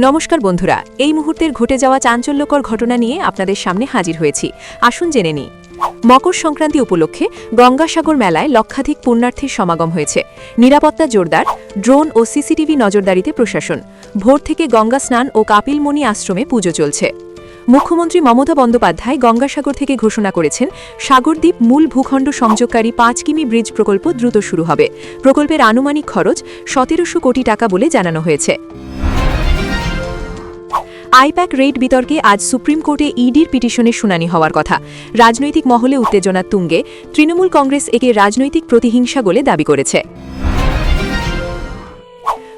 নমস্কার বন্ধুরা, এই মুহূর্তের ঘটে যাওয়া চাঞ্চল্যকর ঘটনা নিয়ে আপনাদের সামনে হাজির হয়েছি। আসুন জেনে নিই। মকর সংক্রান্তি উপলক্ষে গঙ্গাসাগর মেলায় লক্ষাধিক পুণ্যার্থীর সমাগম হয়েছে। নিরাপত্তা জোরদার, ড্রোন ও সিসিটিভি নজরদারিতে প্রশাসন। ভোর থেকে গঙ্গা স্নান ও কাপিলমণি আশ্রমে পুজো চলছে। মুখ্যমন্ত্রী মমতা বন্দ্যোপাধ্যায় গঙ্গাসাগর থেকে ঘোষণা করেছেন, সাগরদ্বীপ মূল ভূখণ্ড সংযোগকারী ৫ কিমি ব্রিজ প্রকল্প দ্রুত শুরু হবে। প্রকল্পের আনুমানিক খরচ ১৭০০ কোটি টাকা বলে জানানো হয়েছে। আইপ্যাক রেড বিতর্কে আজ সুপ্রিম কোর্টে ইডির পিটিশনের শুনানি হওয়ার কথা। রাজনৈতিক মহলে উত্তেজনা তুঙ্গে। তৃণমূল কংগ্রেস একে রাজনৈতিক প্রতিহিংসা বলে দাবি করেছে।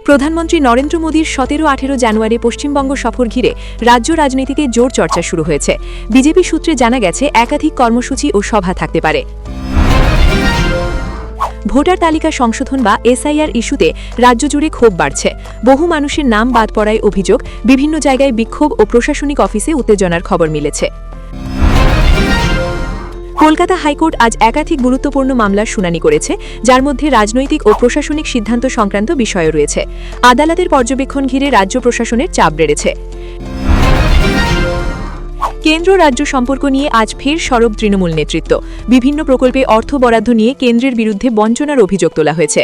প্রধানমন্ত্রী নরেন্দ্র মোদীর ১৭-১৮ জানুয়ারি পশ্চিমবঙ্গ সফর ঘিরে রাজ্য রাজনীতিতে জোর চর্চা শুরু হয়েছে। বিজেপি সূত্রে জানা গেছে, একাধিক কর্মসূচি ও সভা থাকতে পারে। ভোটার তালিকা সংশোধন বা এসআইআর ইস্যুতে রাজ্য জুড়ে ক্ষোভ বাড়ছে। বহু মানুষের নাম বাদ পড়ায় অভিযোগ, বিভিন্ন জায়গায় বিক্ষোভ ও প্রশাসনিক অফিসে উত্তেজনার খবর মিলেছে। কলকাতা হাইকোর্ট আজ একাধিক গুরুত্বপূর্ণ মামলার শুনানি করেছে, যার মধ্যে রাজনৈতিক ও প্রশাসনিক সিদ্ধান্ত সংক্রান্ত বিষয়ও রয়েছে। আদালতের পর্যবেক্ষণ ঘিরে রাজ্য প্রশাসনের চাপ বেড়েছে। কেন্দ্র রাজ্য সম্পর্ক নিয়ে আজ ফের সরব তৃণমূল নেতৃত্ব। বিভিন্ন প্রকল্পে অর্থ বরাদ্দ নিয়ে কেন্দ্রের বিরুদ্ধে বঞ্চনার অভিযোগ তোলা হয়েছে।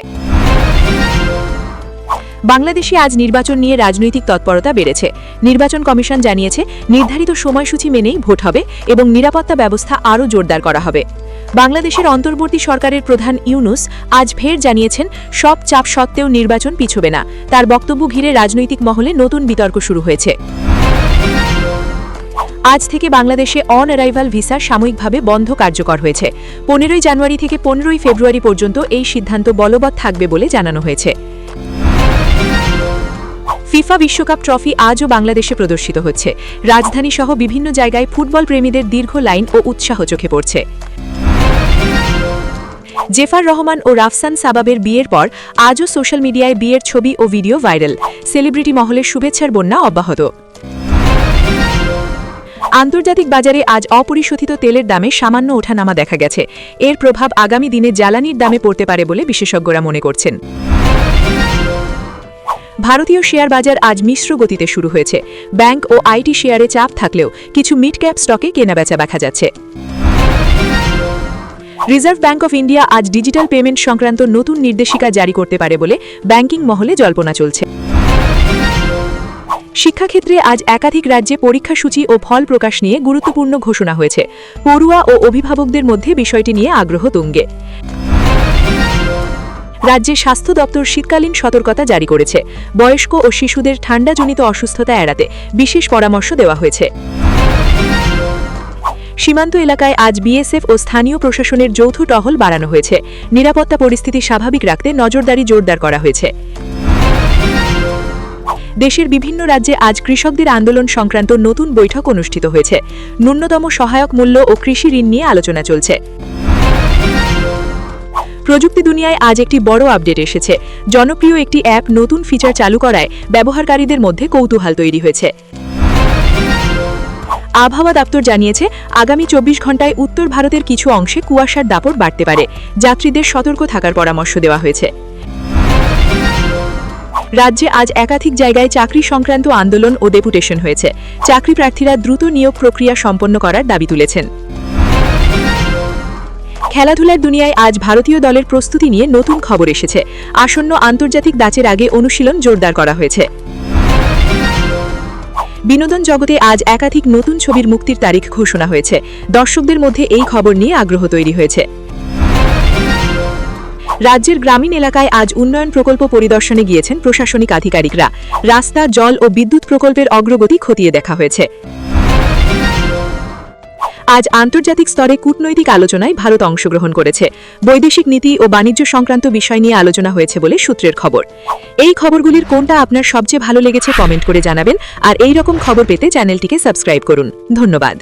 বাংলাদেশে আজ নির্বাচন নিয়ে রাজনৈতিক তৎপরতা বেড়েছে। নির্বাচন কমিশন জানিয়েছে, নির্ধারিত সময়সূচি মেনেই ভোট হবে এবং নিরাপত্তা ব্যবস্থা আরও জোরদার করা হবে। বাংলাদেশের অন্তর্বর্তী সরকারের প্রধান ইউনুস আজ ফের জানিয়েছেন, সব চাপ সত্ত্বেও নির্বাচন পিছবে না। তার বক্তব্য ঘিরে রাজনৈতিক মহলে নতুন বিতর্ক শুরু হয়েছে। আজ থেকে বাংলাদেশে অন অ্যারাইভাল ভিসা সাময়িকভাবে বন্ধ কার্যকর হয়েছে। ১৫ জানুয়ারি থেকে ১৫ ফেব্রুয়ারি পর্যন্ত এই সিদ্ধান্ত বলবৎ থাকবে বলে জানানো হয়েছে। ফিফা বিশ্বকাপ ট্রফি আজও বাংলাদেশে প্রদর্শিত হচ্ছে। রাজধানী সহ বিভিন্ন জায়গায় ফুটবল প্রেমীদের দীর্ঘ লাইন ও উৎসাহ চোখে পড়ছে। জেফার রহমান ও রাফসান সাবাবের বিয়ের পর আজও সোশ্যাল মিডিয়ায় বিয়ের ছবি ও ভিডিও ভাইরাল। সেলিব্রিটি মহলের শুভেচ্ছার বন্যা অব্যাহত। আন্তর্জাতিক বাজারে আজ অপরিশোধিত তেলের দামে সামান্য ওঠানামা দেখা গেছে। এর প্রভাব আগামী দিনে জ্বালানির দামে পড়তে পারে বলে বিশেষজ্ঞরা মনে করছেন। ভারতীয় শেয়ার বাজার আজ মিশ্র গতিতে শুরু হয়েছে। ব্যাংক ও আইটি শেয়ারে চাপ থাকলেও কিছু মিড ক্যাপ স্টকে কেনাবেচা দেখা যাচ্ছে। রিজার্ভ ব্যাংক অফ ইন্ডিয়া আজ ডিজিটাল পেমেন্ট সংক্রান্ত নতুন নির্দেশিকা জারি করতে পারে বলে ব্যাংকিং মহলে জল্পনা চলছে। শিক্ষাক্ষেত্রে আজ একাধিক রাজ্যে পরীক্ষাসূচি ও ফল প্রকাশ নিয়ে গুরুত্বপূর্ণ ঘোষণা হয়েছে। পড়ুয়া ও অভিভাবকদের মধ্যে বিষয়টি নিয়ে আগ্রহ তুঙ্গে। রাজ্যের স্বাস্থ্য দপ্তর শীতকালীন সতর্কতা জারি করেছে। বয়স্ক ও শিশুদের ঠান্ডাজনিত অসুস্থতা এড়াতে বিশেষ পরামর্শ দেওয়া হয়েছে। সীমান্ত এলাকায় আজ বিএসএফ ও স্থানীয় প্রশাসনের যৌথ টহল বাড়ানো হয়েছে। নিরাপত্তা পরিস্থিতি স্বাভাবিক রাখতে নজরদারি জোরদার করা হয়েছে। দেশের বিভিন্ন রাজ্যে আজ কৃষকদের আন্দোলন সংক্রান্ত নতুন বৈঠক অনুষ্ঠিত হয়েছে। ন্যূনতম সহায়ক মূল্য ও কৃষি ঋণ নিয়ে আলোচনা চলছে। প্রযুক্তি দুনিয়ায় আজ একটি বড় আপডেট এসেছে। জনপ্রিয় একটি অ্যাপ নতুন ফিচার চালু করায় ব্যবহারকারীদের মধ্যে কৌতূহল তৈরি হয়েছে। আবহাওয়া দপ্তর জানিয়েছে, আগামী ২৪ ঘণ্টায় উত্তর ভারতের কিছু অংশে কুয়াশার দাপট বাড়তে পারে। যাত্রীদের সতর্ক থাকার পরামর্শ দেওয়া হয়েছে। রাজ্যে আজ একাধিক জায়গায় চাকরি সংক্রান্ত আন্দোলন ও ডেপুটেশন হয়েছে। চাকরি প্রার্থীরা দ্রুত নিয়োগ প্রক্রিয়া সম্পন্ন করার দাবি তুলেছেন। খেলাধুলার দুনিয়ায় আজ ভারতীয় দলের প্রস্তুতি নিয়ে নতুন খবর এসেছে। আসন্ন আন্তর্জাতিক ম্যাচের আগে অনুশীলন জোরদার করা হয়েছে। বিনোদন জগতে আজ একাধিক নতুন ছবির মুক্তির তারিখ ঘোষণা হয়েছে। দর্শকদের মধ্যে এই খবর নিয়ে আগ্রহ তৈরি হয়েছে। রাজ্যের গ্রামীণ এলাকায় আজ উন্নয়ন প্রকল্প পরিদর্শনে গিয়েছেন প্রশাসনিক আধিকারিকরা। রাস্তা, জল ও বিদ্যুৎ প্রকল্পের অগ্রগতি খতিয়ে দেখা হয়েছে। আজ আন্তর্জাতিক স্তরে কূটনৈতিক আলোচনায় ভারত অংশগ্রহণ করেছে। বৈদেশিক নীতি ও বাণিজ্য সংক্রান্ত বিষয় নিয়ে আলোচনা হয়েছে বলে সূত্রের খবর। এই খবরগুলির কোনটা আপনার সবচেয়ে ভালো লেগেছে কমেন্ট করে জানাবেন। আর এই রকম খবর পেতে চ্যানেলটিকে সাবস্ক্রাইব করুন। ধন্যবাদ।